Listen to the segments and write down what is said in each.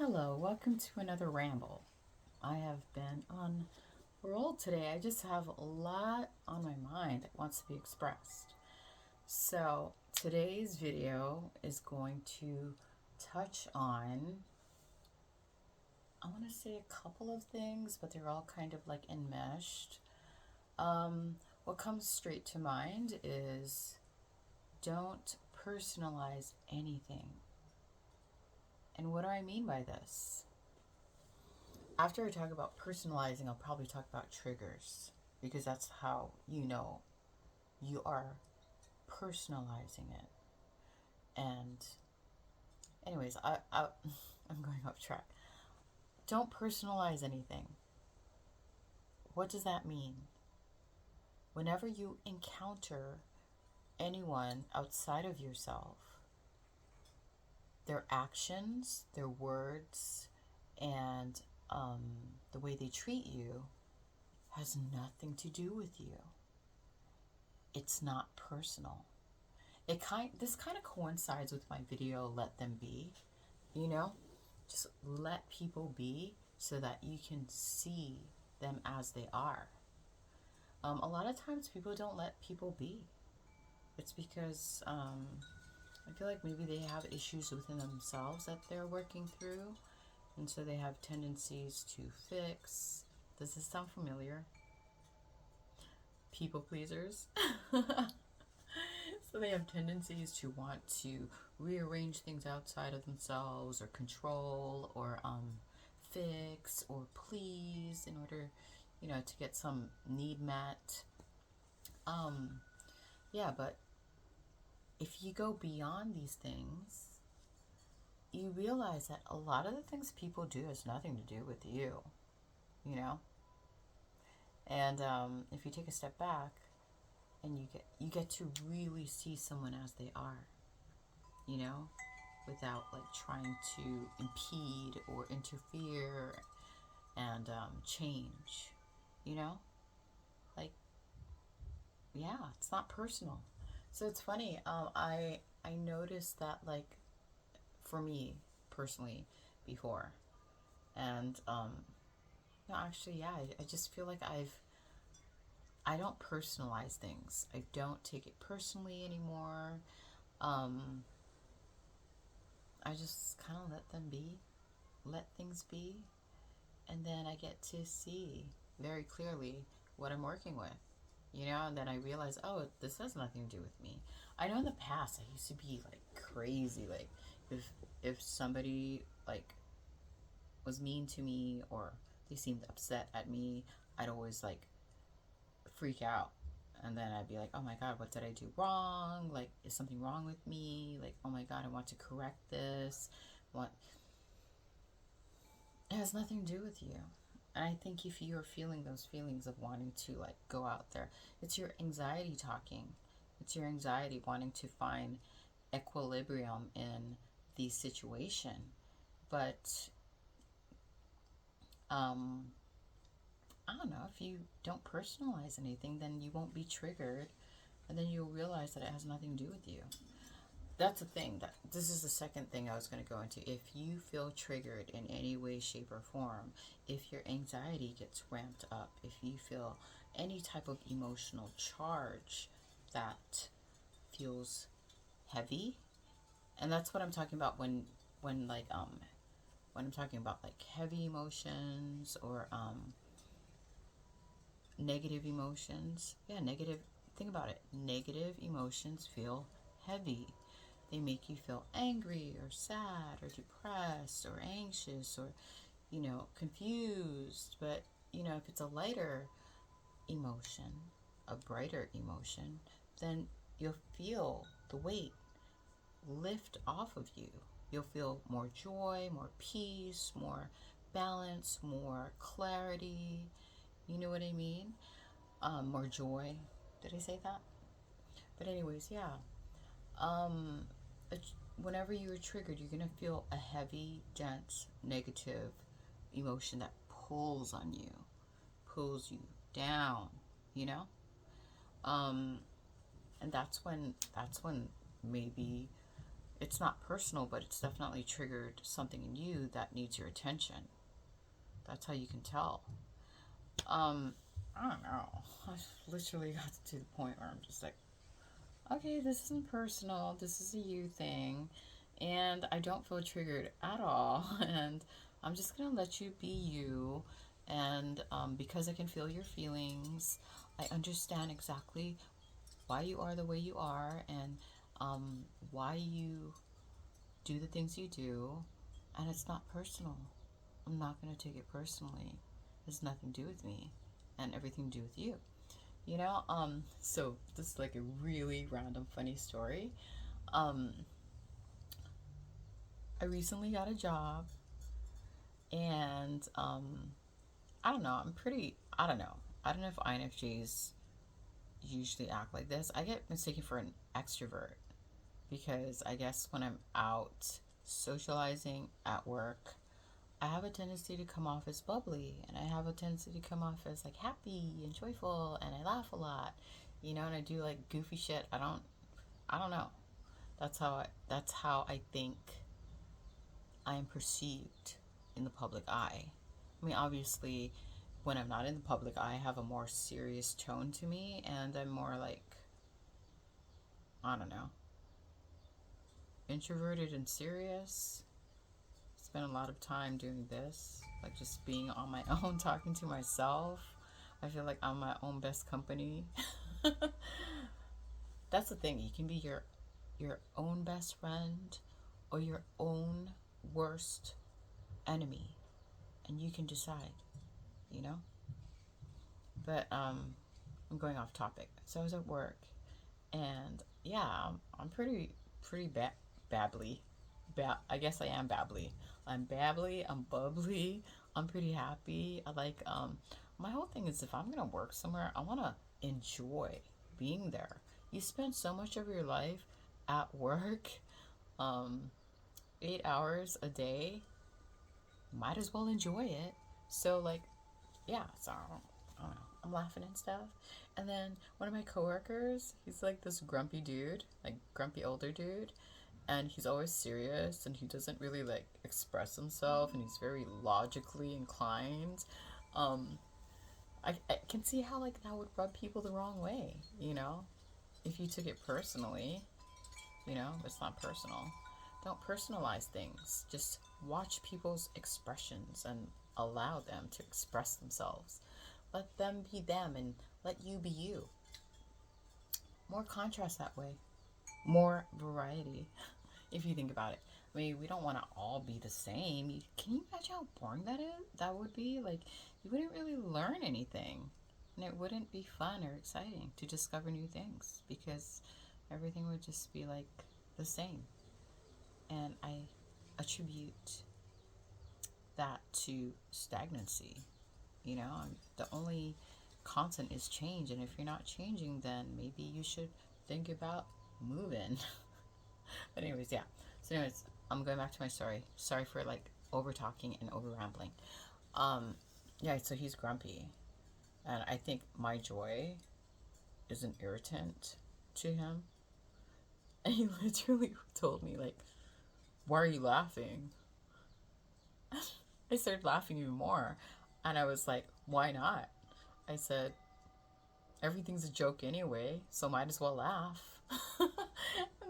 Hello, welcome to another ramble. I have been on a roll today. I just have a lot on my mind that wants to be expressed. So, today's video is going to touch on, I want to say a couple of things, but they're all kind of like enmeshed. What comes straight to mind is don't personalize anything. And what do I mean by this? After I talk about personalizing, I'll probably talk about triggers because that's how you know you are personalizing it. And, anyways, I'm going off track. Don't personalize anything. What does that mean? Whenever you encounter anyone outside of yourself, their actions, their words, and the way they treat you has nothing to do with you. It's not personal. This kind of coincides with my video Let Them Be, you know? Just let people be so that you can see them as they are. A lot of times people don't let people be. It's because I feel like maybe they have issues within themselves that they're working through, and so they have tendencies to fix. Does this sound familiar? People pleasers. So they have tendencies to want to rearrange things outside of themselves or control or fix or please in order, to get some need met. Yeah, but if you go beyond these things, you realize that a lot of the things people do has nothing to do with you, you know? And if you take a step back and you get to really see someone as they are, without like trying to impede or interfere and change, you know? Like, yeah, it's not personal. So it's funny. I noticed that like for me personally before, and no, actually, yeah, I just feel like I don't personalize things. I don't take it personally anymore. Um, I just kind of let them be, let things be, and then I get to see very clearly what I'm working with, and then I realize, oh, this has nothing to do with me. I know in the past I used to be like crazy, like if somebody like was mean to me or they seemed upset at me, I'd always like freak out. And then I'd be like, oh my God, what did I do wrong? Like, is something wrong with me? Like, oh my God, I want to correct this. What? It has nothing to do with you. And I think if you're feeling those feelings of wanting to like go out there, it's your anxiety talking. It's your anxiety wanting to find equilibrium in the situation. But I don't know, if you don't personalize anything, then you won't be triggered, and then you'll realize that it has nothing to do with you. That's the thing. That this is the second thing I was going to go into. If you feel triggered in any way, shape, or form, if your anxiety gets ramped up, if you feel any type of emotional charge that feels heavy, and that's what I'm talking about when like when I'm talking about like heavy emotions or negative emotions. Yeah, negative. Think about it. Negative emotions feel heavy. They make you feel angry or sad or depressed or anxious or, confused. But, if it's a lighter emotion, a brighter emotion, then you'll feel the weight lift off of you. You'll feel more joy, more peace, more balance, more clarity. You know what I mean? More joy. Did I say that? But anyways, yeah. Um, Whenever you're triggered, you're gonna feel a heavy, dense, negative emotion that pulls on you, pulls you down. You know. Um, and that's when maybe it's not personal, but it's definitely triggered something in you that needs your attention. That's how you can tell. I don't know. I literally got to the point where I'm just like, okay, this isn't personal. This is a you thing. And I don't feel triggered at all. And I'm just going to let you be you. And because I can feel your feelings, I understand exactly why you are the way you are and why you do the things you do. And it's not personal. I'm not going to take it personally. It has nothing to do with me and everything to do with you. You know, so this is like a really random funny story. Um, I recently got a job and I don't know, I don't know. I don't know if INFJs usually act like this. I get mistaken for an extrovert because I guess when I'm out socializing at work, I have a tendency to come off as bubbly and I have a tendency to come off as like happy and joyful and I laugh a lot, you know, and I do like goofy shit. I don't know. That's how I think I am perceived in the public eye. I mean, obviously, when I'm not in the public eye, I have a more serious tone to me and I'm more like, I don't know, introverted and serious. Spend a lot of time doing this, like just being on my own, talking to myself. I feel like I'm my own best company. That's the thing. You can be your own best friend or your own worst enemy, and you can decide. You know. But I'm going off topic. So I was at work, and yeah, I'm pretty babbly. I guess I am babbly. I'm babbly. I'm bubbly. I'm pretty happy. I like my whole thing is if I'm gonna work somewhere, I wanna enjoy being there. You spend so much of your life at work, um, 8 hours a day. Might as well enjoy it. So like, yeah. So I don't know. I'm laughing and stuff. And then one of my coworkers, he's like this grumpy dude, like grumpy older dude, and he's always serious and he doesn't really like express himself and he's very logically inclined. Um, I can see how like that would rub people the wrong way, you know, if you took it personally, you know, it's not personal. Don't personalize things. Just watch people's expressions and allow them to express themselves. Let them be them and let you be you. More contrast that way. More variety, if you think about it. I mean, we don't want to all be the same. Can you imagine how boring that would be? Like, you wouldn't really learn anything. And it wouldn't be fun or exciting to discover new things because everything would just be like the same. And I attribute that to stagnancy. You know, the only constant is change, and if you're not changing, then maybe you should think about moving. But anyways, yeah. So anyways, I'm going back to my story. Sorry for like over talking and over rambling. Um, yeah. So he's grumpy, and I think my joy is an irritant to him. And he literally told me like, "Why are you laughing?" I started laughing even more, and I was like, "Why not?" I said, everything's a joke anyway, so might as well laugh.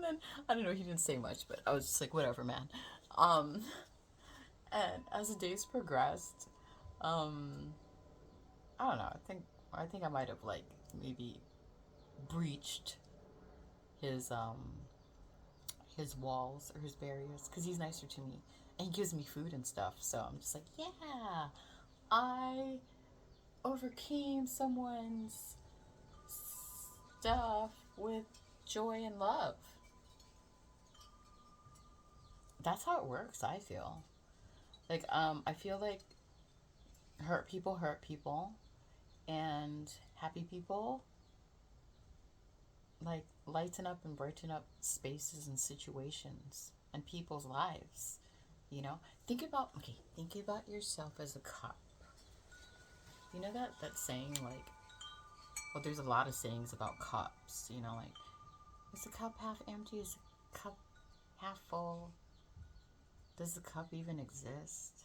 And then I don't know, he didn't say much, but I was just like, whatever, man. Um, and as the days progressed, um, I don't know. I think I might have like maybe breached his his walls or his barriers because he's nicer to me and he gives me food and stuff. So I'm just like, yeah, I overcame someone's stuff with joy and love. That's how it works, I feel. Like, I feel like hurt people, and happy people, like, lighten up and brighten up spaces and situations and people's lives. You know? Think about yourself as a cup. You know that saying, like, well, there's a lot of sayings about cups, you know, like, is the cup half empty? Is the cup half full? Does the cup even exist?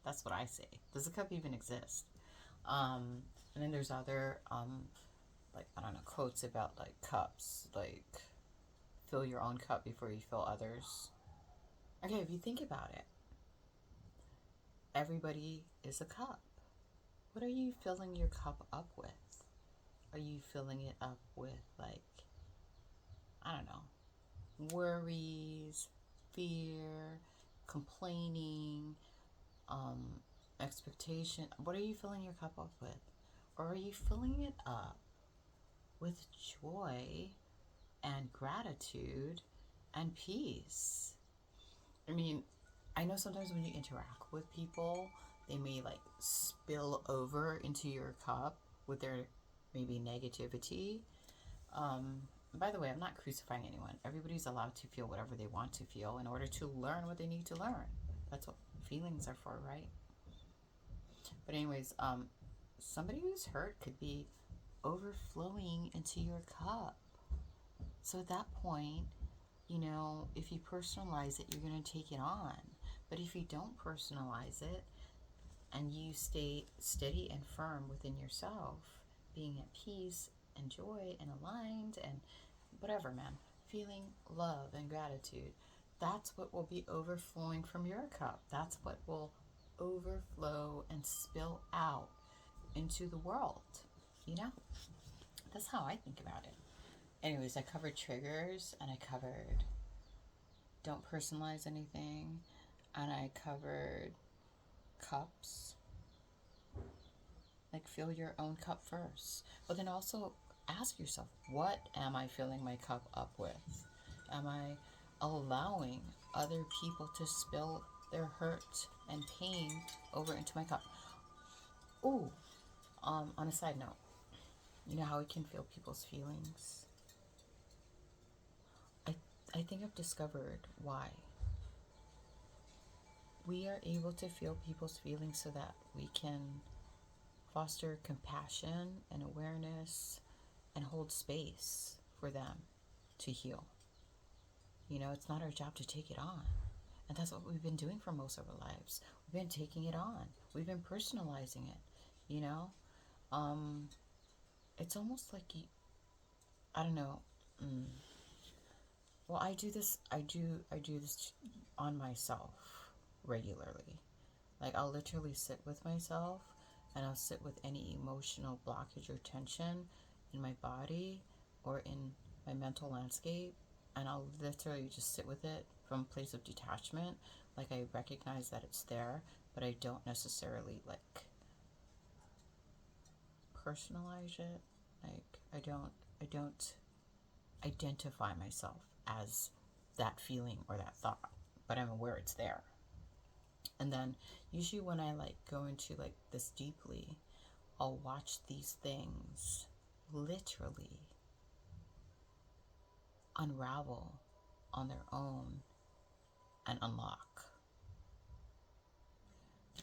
That's what I say. Does the cup even exist? And then there's other like, I don't know, quotes about like cups, like fill your own cup before you fill others. Okay, if you think about it, everybody is a cup. What are you filling your cup up with? Are you filling it up with, like, I don't know, worries, fear, complaining, expectation? What are you filling your cup up with? Or are you filling it up with joy and gratitude and peace? I mean, I know sometimes when you interact with people, they may like spill over into your cup with their maybe negativity. By the way, I'm not crucifying anyone. Everybody's allowed to feel whatever they want to feel in order to learn what they need to learn. That's what feelings are for, right? But anyways, somebody who's hurt could be overflowing into your cup. So at that point, if you personalize it, you're going to take it on. But if you don't personalize it and you stay steady and firm within yourself, being at peace and joy and aligned and whatever, man, feeling love and gratitude, that's what will be overflowing from your cup. That's what will overflow and spill out into the world. That's how I think about it. Anyways, I covered triggers, and I covered don't personalize anything, and I covered cups. Like, fill your own cup first. But then also ask yourself, what am I filling my cup up with? Am I allowing other people to spill their hurt and pain over into my cup? Ooh, on a side note, you know how we can feel people's feelings? I think I've discovered why. We are able to feel people's feelings so that we can foster compassion and awareness and hold space for them to heal. It's not our job to take it on. And that's what we've been doing for most of our lives. We've been taking it on. We've been personalizing it, It's almost like, I don't know. Well, I do this on myself regularly. Like, I'll literally sit with myself, and I'll sit with any emotional blockage or tension in my body or in my mental landscape, and I'll literally just sit with it from a place of detachment. Like, I recognize that it's there, but I don't necessarily, like, personalize it. Like, I don't identify myself as that feeling or that thought, but I'm aware it's there. And then usually when I like go into like this deeply, I'll watch these things literally unravel on their own and unlock.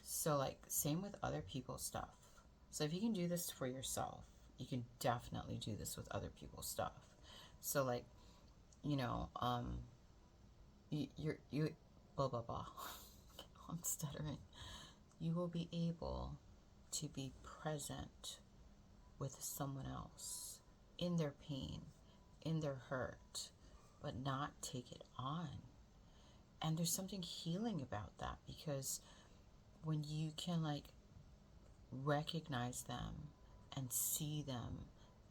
So like, same with other people's stuff. So if you can do this for yourself, you can definitely do this with other people's stuff. So like, you blah blah blah. I'm stuttering. You will be able to be present with someone else in their pain, in their hurt, but not take it on. And there's something healing about that, because when you can like recognize them and see them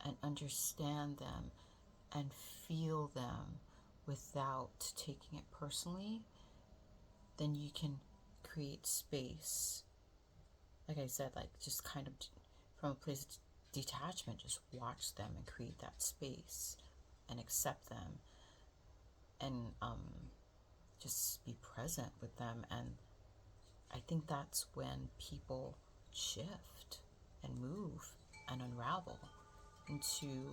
and understand them and feel them without taking it personally, then you can create space. Like I said, like, just kind of from a place of detachment, just watch them and create that space and accept them, and just be present with them. And I think that's when people shift and move and unravel into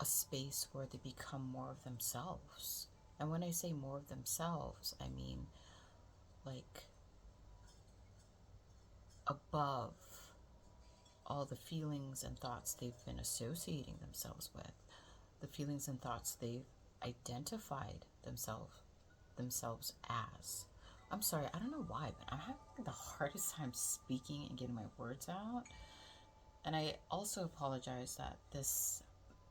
a space where they become more of themselves. And when I say more of themselves, I mean like above all the feelings and thoughts they've been associating themselves with, the feelings and thoughts they've identified themselves themselves as. I'm sorry, I don't know why, but I'm having the hardest time speaking and getting my words out. And I also apologize that this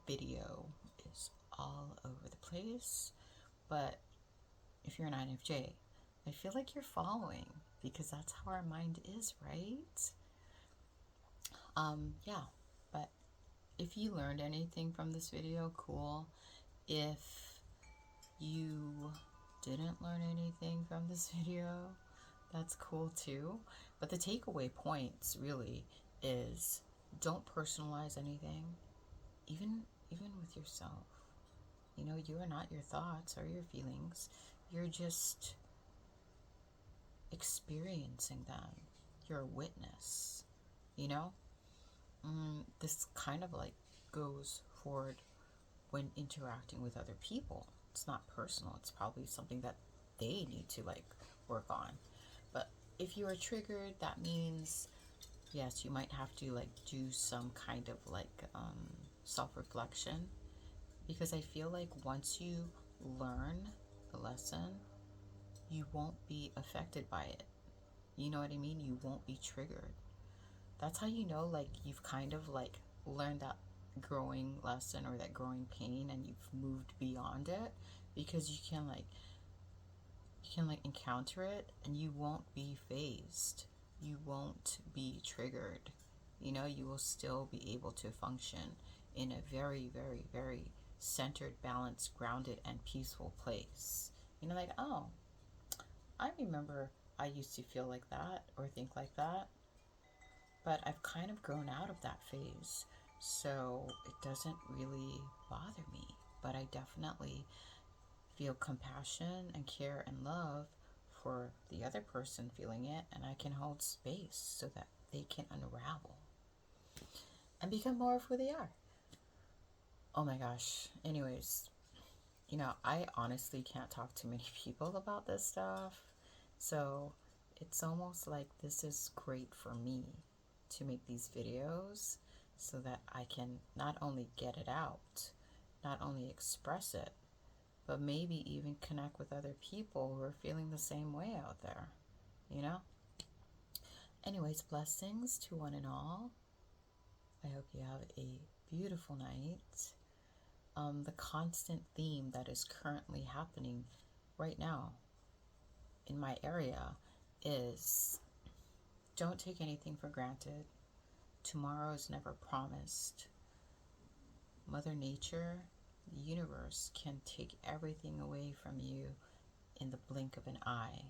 video is all over the place. But if you're an INFJ, I feel like you're following because that's how our mind is, right? Yeah, but if you learned anything from this video, cool. If you didn't learn anything from this video, that's cool too. But the takeaway points really is don't personalize anything, even with yourself. You know, you are not your thoughts or your feelings. You're just experiencing them. You're a witness, you know? This kind of like goes forward when interacting with other people. It's not personal. It's probably something that they need to like work on. But if you are triggered, that means yes, you might have to like do some kind of like self-reflection, because I feel like once you learn the lesson, you won't be affected by it. You know what I mean? You won't be triggered. That's how you know like you've kind of like learned that growing lesson or that growing pain and you've moved beyond it, because you can encounter it and you won't be phased. You won't be triggered. You know, you will still be able to function in a very, very, very centered, balanced, grounded, and peaceful place. You know, like, oh, I remember I used to feel like that or think like that, but I've kind of grown out of that phase. So it doesn't really bother me, but I definitely feel compassion and care and love for the other person feeling it, and I can hold space so that they can unravel and become more of who they are. Oh my gosh. Anyways, you know, I honestly can't talk to many people about this stuff. So it's almost like this is great for me to make these videos so that I can not only get it out, not only express it, but maybe even connect with other people who are feeling the same way out there, you know? Anyways, blessings to one and all. I hope you have a beautiful night. The constant theme that is currently happening right now in my area is don't take anything for granted. Tomorrow is never promised. Mother Nature, the universe, can take everything away from you in the blink of an eye.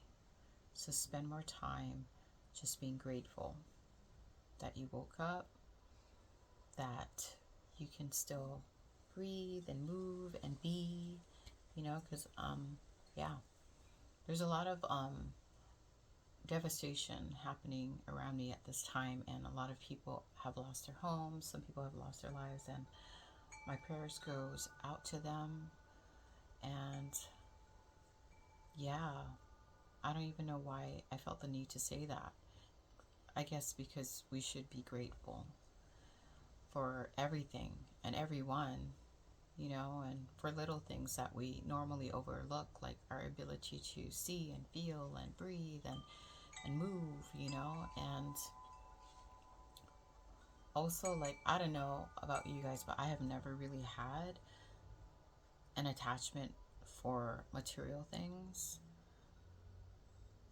So spend more time just being grateful that you woke up, that you can still breathe and move and be, you know, because, yeah, there's a lot of devastation happening around me at this time, and a lot of people have lost their homes, some people have lost their lives, and my prayers goes out to them. And yeah, I don't even know why I felt the need to say that. I guess because we should be grateful for everything and everyone, you know, and for little things that we normally overlook, like our ability to see and feel and breathe and move, you know. And also, like, I don't know about you guys, but I have never really had an attachment for material things.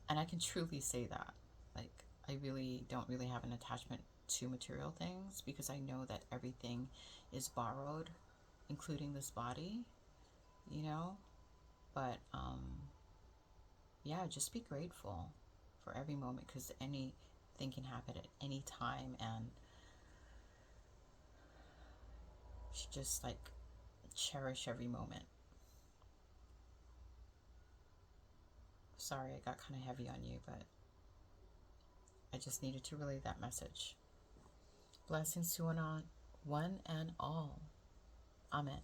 And I can truly say that. Like, I really don't really have an attachment to material things because I know that everything is borrowed, including this body, you know? But, yeah, just be grateful for every moment, because anything can happen at any time, and you should just, like, cherish every moment. Sorry, I got kind of heavy on you, but I just needed to relay that message. Blessings to one and all. Amen.